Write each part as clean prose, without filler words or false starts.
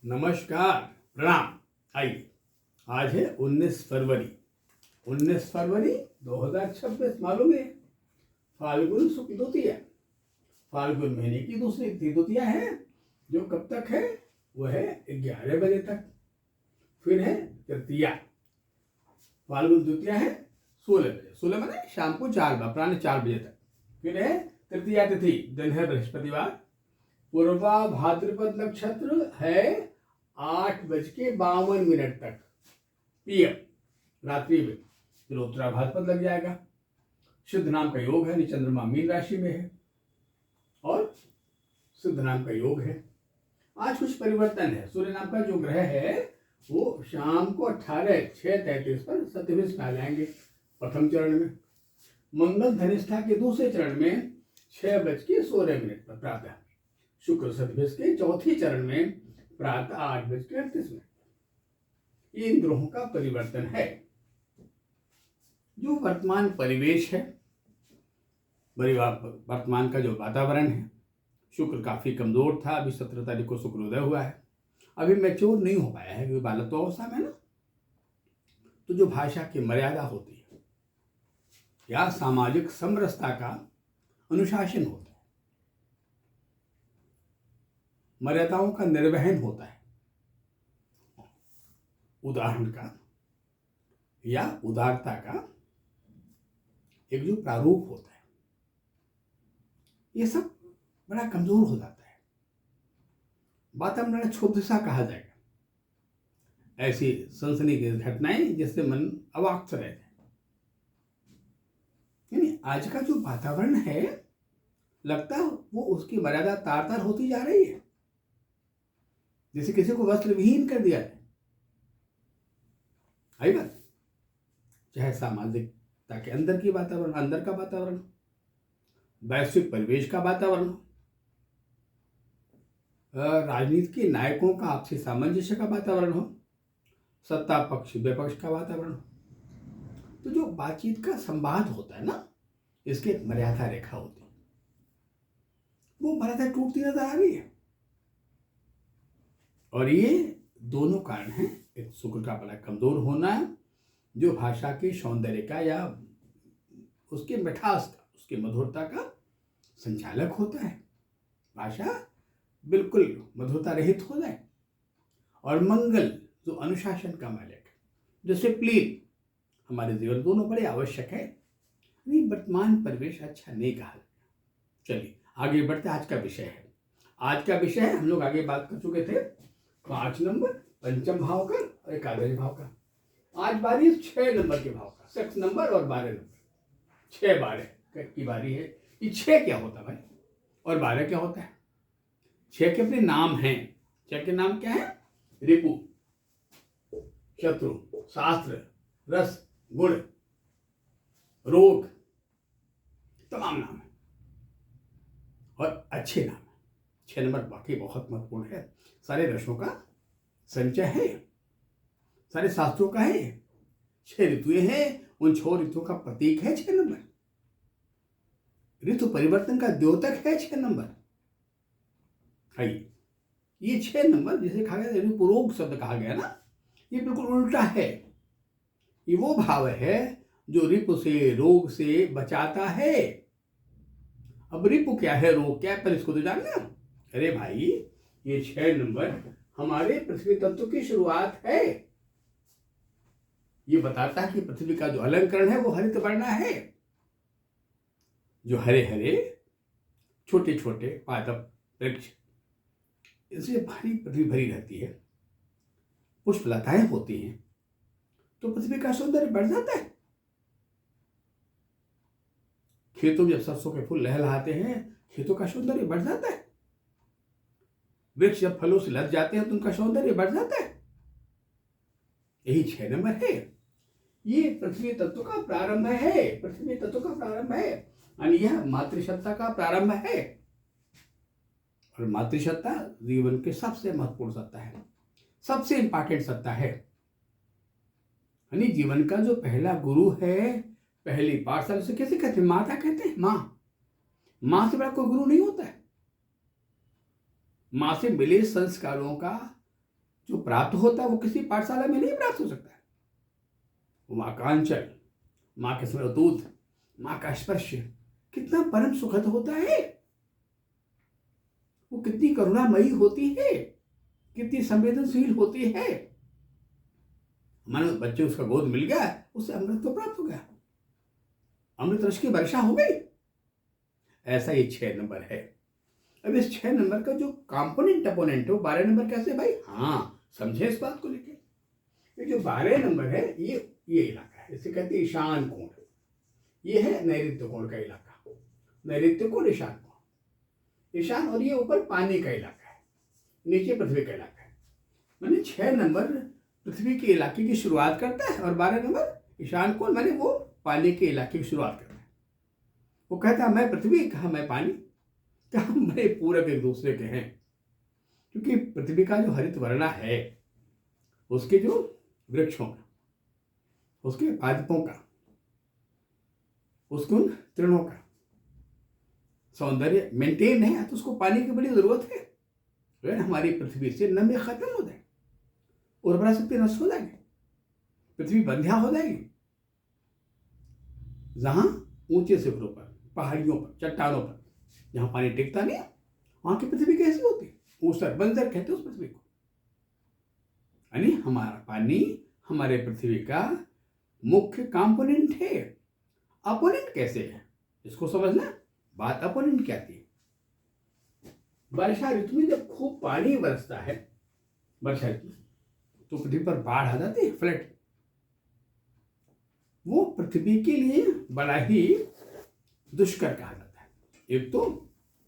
नमस्कार, प्रणाम। आइए, आज है 19 फरवरी 2026। मालूम है फाल्गुन शुक्ल द्वितीया, फाल्गुन महीने की दूसरी द्वितीया है जो कब तक है? वह है 11 बजे तक। फिर है तृतीया, फाल्गुन द्वितीया है 16 बजे, 16 माने शाम को 4 बजे तक। फिर है तृतीया तिथि, दिन है बृहस्पतिवार। पूर्वा भाद्रपद नक्षत्र है 8:52 तक पीएम रात्रि में। फिर उत्तरा भाद्रपद लग जाएगा। सिद्ध नाम का योग है, चंद्रमा मीन राशि में है और सिद्ध नाम का योग है। आज कुछ परिवर्तन है। सूर्य नाम का जो ग्रह है वो शाम को 6:33 पर सत्यविश में आ जाएंगे प्रथम चरण में। मंगल धनिष्ठा के दूसरे चरण में 6:16 पर प्रातः। शुक्र सत्यविश के चौथी चरण में प्रातः 8:38। ये इन ग्रहों का परिवर्तन है। जो वर्तमान परिवेश है, वर्तमान का जो वातावरण है, शुक्र काफी कमजोर था। अभी 17 तारीख को शुक्रोदय हुआ है, अभी मैच्योर नहीं हो पाया है क्योंकि बालक तो अवस्था में ना। तो जो भाषा की मर्यादा होती है या सामाजिक समरसता का अनुशासन होता है, मर्यादाओं का निर्वहन होता है, उदाहरण का या उदारता का एक जो प्रारूप होता है, ये सब बड़ा कमजोर हो जाता है। वातावरण क्षुब्ध सा कहा जाएगा। ऐसी सनसनी की घटनाएं जिससे मन अवाक से रहते हैं। यानी आज का जो वातावरण है, लगता है वो उसकी मर्यादा तार तार होती जा रही है, जैसे किसी को वस्त्र विहीन कर दिया जाए। आई बात, चाहे सामाजिकता के अंदर की वातावरण, अंदर का वातावरण, वैश्विक परिवेश का वातावरण, राजनीति के नायकों का आपसी सामंजस्य का वातावरण हो, सत्ता पक्ष विपक्ष का वातावरण। तो जो बातचीत का संवाद होता है ना, इसकी एक मर्यादा रेखा होती है, वो मर्यादा टूटती नजर आ रही है। और ये दोनों कारण हैं। एक शुक्र का बड़ा कमजोर होना, जो भाषा के सौंदर्य का या उसके मिठास का, उसके मधुरता का संचालक होता है। भाषा बिल्कुल मधुरता रहित हो जाए। और मंगल जो अनुशासन का मालिक, डिसिप्लिन हमारे जीवन दोनों बड़े आवश्यक है। नहीं, वर्तमान परिवेश अच्छा नहीं कहा। चलिए आगे बढ़ते। आज का विषय है, हम लोग आगे बात कर चुके थे 5 नंबर पंचम भाव का और एकादश भाव का। आज बारी 6 नंबर के भाव का, 6 नंबर और 12 नंबर, 6-12 की बारी है। ये 6 क्या होता है भाई और 12 क्या होता है? 6 के अपने नाम हैं। 6 के नाम क्या है? रिपु, शत्रु, शास्त्र, रस, गुण, रोग, तमाम नाम है और अच्छे नाम है। 6 नंबर वाकई बहुत महत्वपूर्ण है। सारे रसों का संचय है, सारे शास्त्रों का है। 6 ऋतुएं हैं, उन 6 ऋतुओं का प्रतीक है 6 नंबर। ऋतु परिवर्तन का द्योतक है 6 नंबर। ये 6 नंबर जिसे कहा गया रिपुरोग शब्द कहा गया ना, ये बिल्कुल उल्टा है। ये वो भाव है जो रिपु से, रोग से बचाता है। अब रिपु क्या है, रोग क्या है, पर इसको तो जानना। अरे भाई, ये 6 नंबर हमारे पृथ्वी तत्व की शुरुआत है। ये बताता है कि पृथ्वी का जो अलंकरण है वो हरित वर्ण है। जो हरे हरे छोटे छोटे पादप वृक्ष, इससे भारी पृथ्वी भरी रहती है, पुष्पलताएं होती हैं, तो पृथ्वी का सौंदर्य बढ़ जाता है। खेतों में जब सरसों के फूल लहलहाते हैं, खेतों का सौंदर्य बढ़ जाता है। वृक्ष जब फलों से लद जाते हैं तो उनका सौंदर्य बढ़ जाता है। यही 6 नंबर है। ये पृथ्वी तत्व का प्रारंभ है। पृथ्वी तत्व का प्रारंभ है, यानी यह मातृसत्ता का प्रारंभ है। और मातृसत्ता जीवन के सबसे महत्वपूर्ण सत्ता है, सबसे इंपॉर्टेंट सत्ता है। यानी जीवन का जो पहला गुरु है, पहली पाठशाला से कैसे कहते हैं? माता कहते हैं। मां से बड़ा कोई गुरु नहीं होता है। मां से मिले संस्कारों का जो प्राप्त होता है वो किसी पाठशाला में नहीं प्राप्त हो सकता है। वो माँ का अंचल, माँ के स्मृत दूध, माँ का स्पर्श कितना परम सुखद होता है। वो कितनी करुणामयी होती है, कितनी संवेदनशील होती है। मानो बच्चे उसका गोद मिल गया, उससे अमृत तो प्राप्त हो गया, अमृत रस की वर्षा हो गई। ऐसा ही 6 नंबर है। अब इस 6 नंबर का जो कंपोनेंट अपोनेंट है वो 12 नंबर कैसे भाई? हाँ, समझे इस बात को लेके। ये जो 12 नंबर है ये इलाका है, इसे कहते हैं ईशान कोण। ये है नैऋत्य कोण का इलाका, नैऋत्य कोण, ईशान कोण। ईशान और ये ऊपर पानी का इलाका है, नीचे पृथ्वी का इलाका है। मैंने 6 नंबर पृथ्वी के इलाके की शुरुआत करता है और 12 नंबर ईशान कोण मैंने वो पानी के इलाके की शुरुआत करता है। वो कहता है मैं पृथ्वी, कहा मैं पानी, कहा मैं पूरक एक दूसरे के हैं। क्योंकि पृथ्वी का जो हरित वर्णा है, उसके जो वृक्षों का, उसके पादपों का, उसके उन तृणों का सौंदर्य मेंटेन है, तो उसको पानी की बड़ी जरूरत है। अगर हमारी पृथ्वी से नमी खत्म हो जाए, उर्वरा शक्ति नष्ट हो जाएगी, पृथ्वी बंध्या हो जाएगी। जहां ऊंचे शिखरों पर, पहाड़ियों पर, चट्टानों पर जहां पानी टिकता नहीं, वहां की पृथ्वी कैसी होती? ऊसर, बंजर कहते हैं उस पृथ्वी को। यानी हमारा पानी हमारे पृथ्वी का मुख्य कंपोनेंट है। अपोनेंट कैसे है इसको समझना। बात अपोनेंट क्या थी? वर्षा ऋतु में जब खूब पानी बरसता है वर्षा ऋतु में, तो पृथ्वी पर बाढ़ आ जाती है, फ्लड। वो पृथ्वी के लिए बड़ा ही दुष्कर कहा जाता है। एक तो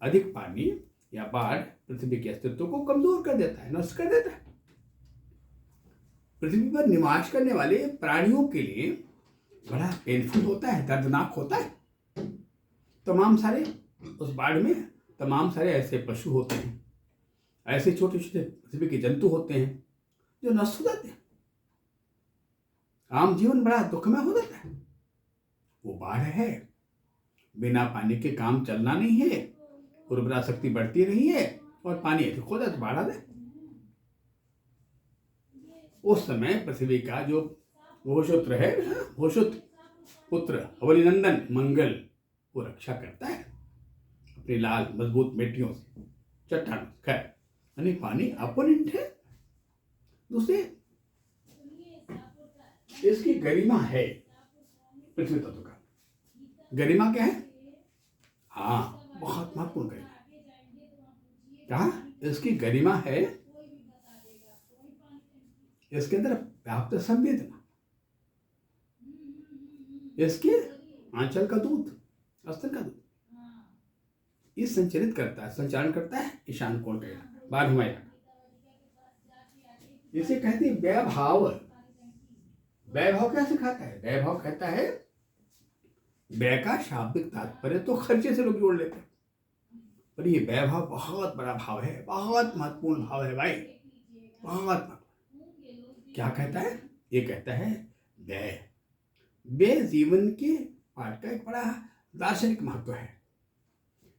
अधिक पानी या बाढ़ पृथ्वी के अस्तित्व को कमजोर कर देता है, नष्ट कर देता है। पृथ्वी पर निवास करने वाले प्राणियों के लिए बड़ा पेनफुल होता है, दर्दनाक होता है। तमाम सारे उस बाढ़ में तमाम सारे ऐसे पशु होते हैं, ऐसे छोटे छोटे पृथ्वी के जंतु होते हैं जो नष्ट हो जाते हैं। आम जीवन बड़ा दुखमय हो जाता है। वो बाढ़ है, बिना पानी के काम चलना नहीं है, उर्वरा शक्ति बढ़ती रही है और पानी अधिक हो जाए तो बाढ़ आ जाए। उस समय पृथ्वी का जो भूषुत्र है, भूषुत्र पुत्र अवनीनंदन मंगल, वो रक्षा करता है अपनी लाल मजबूत मिट्टियों से, चट्टानों से। खैर, यानी पानी अपोनेंट है। दूसरे, इसकी गरिमा है पृथ्वी तत्व का। गरिमा क्या है? हाँ, बहुत महत्वपूर्ण गरिमा। कहा इसकी गरिमा है, इसके अंदर व्याप्त संवेदना, इसके आंचल का दूध, स्तन का दूध, ये संचालित करता है, संचालन करता है ईशान कोण का इलाका, 12वां इलाका। इसे कहते हैं वैभाव। वैभाव क्या सिखाता है? वैभाव कहता है, व्यय का शाब्दिक तात्पर्य तो खर्चे से लोग जोड़ लेते हैं, पर ये वैभाव बहुत बड़ा भाव है, बहुत महत्वपूर्ण भाव है भाई, बहुत महत्वपूर्ण। क्या कहता है? ये कहता है व्यय। व्यय जीवन के पाठ का एक बड़ा दार्शनिक महत्व है।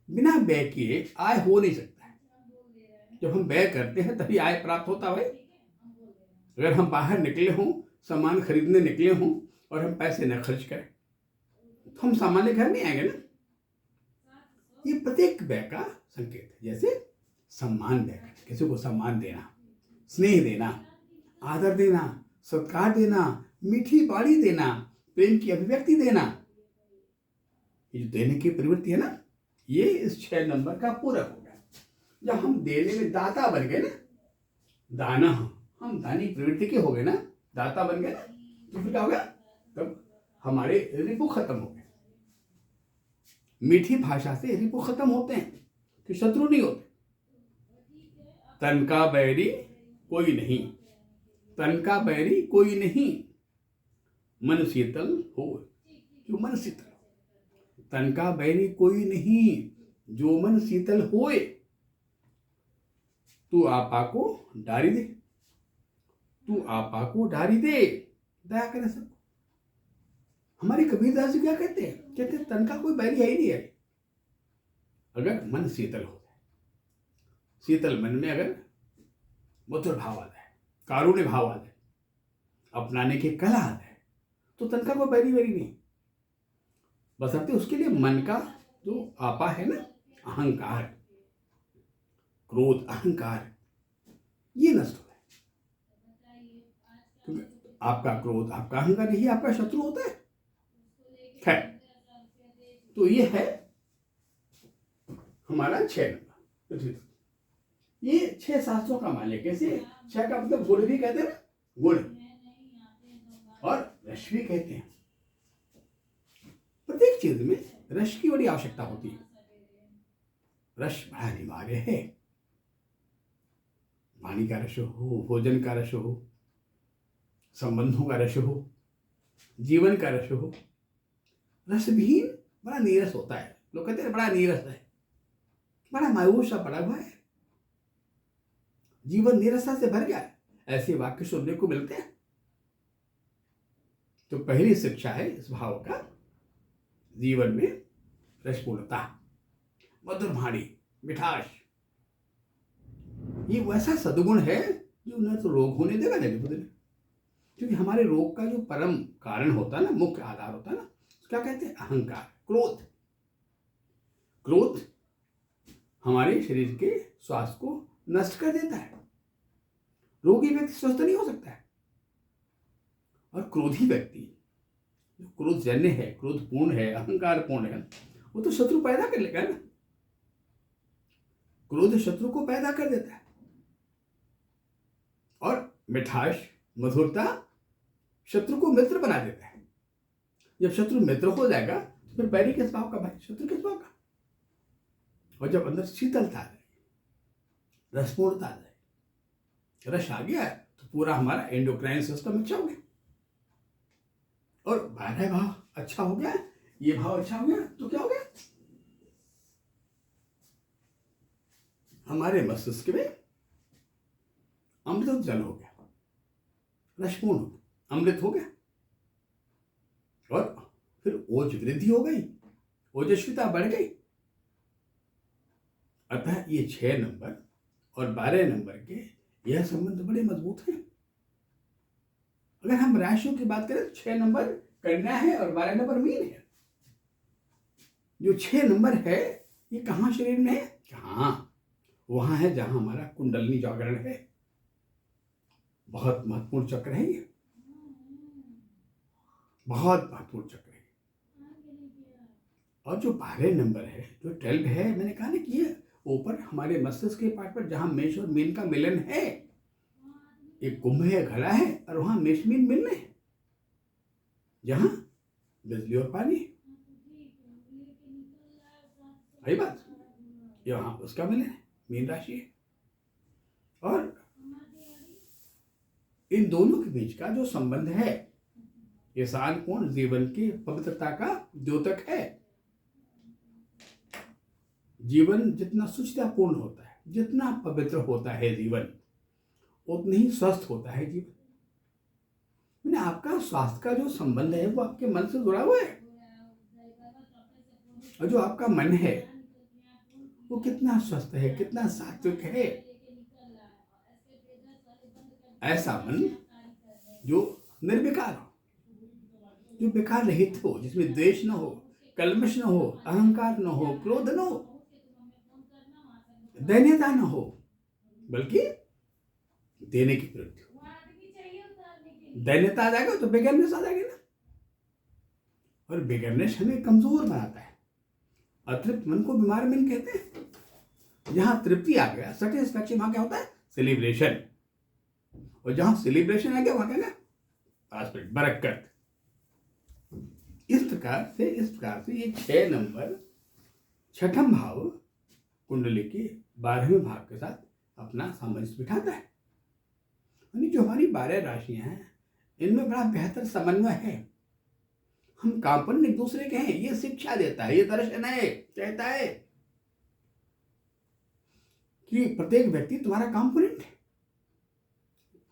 बिना व्यय किए आय हो नहीं सकता है। जब हम व्यय करते हैं तभी आय प्राप्त होता है भाई। अगर हम बाहर निकले हों, सामान खरीदने निकले हों और हम पैसे न खर्च करें तो हम सामान्य घर नहीं आएंगे ना। ये प्रत्येक व्यय का संकेत है। जैसे सम्मान व्यय, किसी को सम्मान देना, स्नेह देना, आदर देना, सत्कार देना, मीठी बाणी देना, प्रेम की अभिव्यक्ति देना, ये जो देने की प्रवृत्ति है ना, ये इस 6 नंबर का पूरक हो गया। जब हम देने में दाता बन गए ना, दाना, हम दानी प्रवृत्ति के हो गए ना, दाता बन गए ना, तो फिर क्या हो गया? तब हमारे रिपु खत्म हो गए। मीठी भाषा से रिपु खत्म होते हैं, तो शत्रु नहीं होते। तन का बैरी कोई नहीं, तन का बैरी कोई नहीं, मन शीतल हो जो मन शीतल। तन का बैरी कोई नहीं, जो मन शीतल होए। तू आपा को डारी दे, तू आपा को डारी दे, दया करे सबको। हमारे कबीरदास जी क्या कहते हैं? कहते हैं तन का कोई बैरी है ही नहीं है। अगर मन शीतल हो जाए, शीतल मन में अगर मधुर भाव आ जाए, कारुण्य भाव आ जाए, अपनाने की कला आ जाए, तो तनका को बैरी बैरी नहीं, बशर्ते उसके लिए मन का जो आपा है ना, अहंकार, क्रोध, अहंकार, ये नष्ट हो जाए। क्योंकि आपका क्रोध, आपका अहंकार यही आपका शत्रु होता है। खैर, तो ये है हमारा 6 नंबर। ये 6 शास्त्रों का मालिक। कैसे? 6 का मतलब गुण भी कहते हैं ना, गुण, और रस भी कहते हैं। प्रत्येक चीज में रस की बड़ी आवश्यकता होती है। रस बड़ा अनिवार्य है। पानी का रस हो, भोजन का रस हो, संबंधों का रस हो, जीवन का रस हो। रसविहीन बड़ा नीरस होता है। लोग कहते हैं बड़ा नीरस है, बड़ा मायूस सा पड़ा हुआ है, जीवन नीरसता से भर गया है, ऐसे वाक्य सुनने को मिलते हैं। तो पहली शिक्षा है इस भाव का, जीवन में रसपूर्णता, मधुर वाणी, मिठास, ये वैसा सद्गुण है जो न तो रोग होने देगा न निबुद्धि। क्योंकि हमारे रोग का जो परम कारण होता है ना, मुख्य आधार होता है ना, क्या कहते हैं? अहंकार, क्रोध। क्रोध हमारे शरीर के स्वास्थ्य को नष्ट कर देता है। रोगी व्यक्ति स्वस्थ नहीं हो सकता है, और क्रोधी व्यक्ति जो क्रोधजन्य है, क्रोधपूर्ण है, अहंकार पूर्ण है, वो तो शत्रु पैदा कर लेगा ना। क्रोध शत्रु को पैदा कर देता है। और मिठास, मधुरता शत्रु को मित्र बना देता है। जब शत्रु मित्र हो जाएगा तो फिर बैरी किस भाव का भाई, शत्रु किस भाव का। और जब अंदर शीतलता आ जाए, रसपूर्णता आ जाए, रस आ गया तो पूरा हमारा एंडोक्राइन सिस्टम अच्छा हो गया। और 12 भाव अच्छा हो गया, ये भाव अच्छा हो गया तो क्या हो गया? हमारे मस्तिष्क में अमृत जल हो गया, रसपूर्ण हो गया, अमृत हो गया। और फिर ओज वृद्धि हो गई, ओजस्विता बढ़ गई। अतः ये 6 नंबर और 12 नंबर के यह संबंध बड़े मजबूत हैं। अगर हम राशियों की बात करें तो 6 नंबर कन्या है और 12 नंबर मीन है। जो 6 नंबर है ये कहाँ शरीर में है? कहाँ? वहां है जहां हमारा कुंडलिनी जागरण है। बहुत महत्वपूर्ण चक्र है ये, बहुत महत्वपूर्ण चक्र है। और जो 12 नंबर है, जो 12 है, मैंने कहा ना कि ये ऊपर हमारे मस्तिष्क के पार्ट पर जहां मेष और मीन का मिलन है, एक कुंभ है, घड़ा है, और वहां मेष मीन मिलने हैं, जहां बिजली और पानी, सही बात, यहाँ उसका मिलन है, मीन राशि है। और इन दोनों के बीच का जो संबंध है, ये सान कोण जीवन की पवित्रता का द्योतक है। जीवन जितना शुचितापूर्ण होता है, जितना पवित्र होता है जीवन, उतना ही स्वस्थ होता है जीवन। मैंने आपका स्वास्थ्य का जो संबंध है वो आपके मन से जुड़ा हुआ है। और जो आपका मन है वो कितना स्वस्थ है, कितना सात्विक है, ऐसा मन जो निर्विकार हो, जो विकार रहित हो, जिसमें द्वेष न हो, कल्मश न हो, अहंकार न हो, क्रोध न हो, दैन्यता न हो, बल्कि देने की प्रवृत्ति हो। दैन्यता आ जाएगा तो बिगड़नेस आ जाएगी ना, और बिगड़नेस हमें कमजोर बनाता है। अतृप्त मन को बीमार मन कहते हैं। जहां तृप्ति आ गया, सेटिस्फैक्शन, वहां क्या होता है? सेलिब्रेशन। और जहां सेलिब्रेशन आ गया वहां क्या है? बरकत। इस प्रकार से ये 6 नंबर छठम भाव कुंडली के 12वें भाव के साथ अपना सामंजस्य बिठाता है। यानी जो हमारी 12 राशियां हैं, इनमें बड़ा बेहतर समन्वय है। हम कांपन एक दूसरे के हैं, ये शिक्षा देता है, ये दर्शन है, कहता है कि प्रत्येक व्यक्ति तुम्हारा कंपोनेंट है।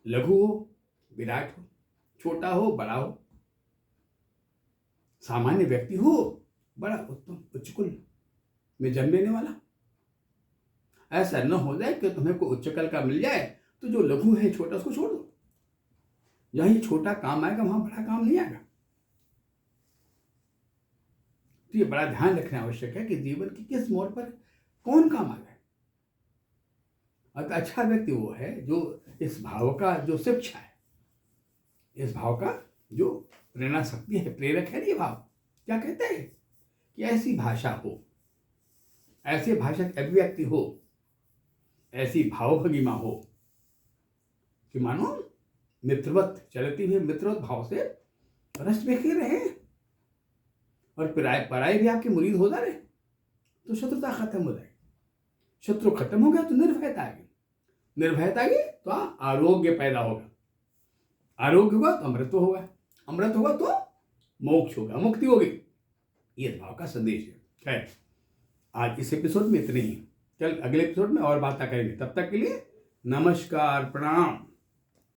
लघु हो, विराट हो, छोटा हो, बड़ा हो, सामान्य व्यक्ति हो, बड़ा उत्तम उच्च कुल में जन्म लेने वाला। ऐसा न हो जाए कि तुम्हें कोई उच्च कल का मिल जाए तो जो लघु है, छोटा, उसको छोड़ दो। जहाँ ये छोटा काम आएगा वहाँ बड़ा काम नहीं आएगा। तो ये बड़ा ध्यान रखना आवश्यक है कि जीवन की किस मोड़ पर कौन काम आ जाए। अतः अच्छा व्यक्ति वो है जो इस भाव का जो शिक्षा है, इस भाव का जो प्रेरणा शक्ति है, प्रेरक है। ये भाव क्या कहते हैं कि ऐसी भाषा हो, ऐसे भाषा की अभिव्यक्ति हो, ऐसी भाव भंगिमा हो कि मानो मित्रवत चलती हुई मित्रवत भाव से रस बेखे रहे और पराई भी आपके मुरीद हो जा रहे, तो शत्रुता खत्म हो जाएगी। शत्रु खत्म हो गया तो निर्भयता आ गई, निर्भयता आ गई तो आरोग्य पैदा होगा, आरोग्य होगा तो अमृत होगा, अमृत होगा तो मोक्ष होगा, मुक्ति होगी। ये भाव का संदेश है। खैर, आज इस एपिसोड में इतने ही। कल अगले एपिसोड में और बातें करेंगे। तब तक के लिए नमस्कार, प्रणाम।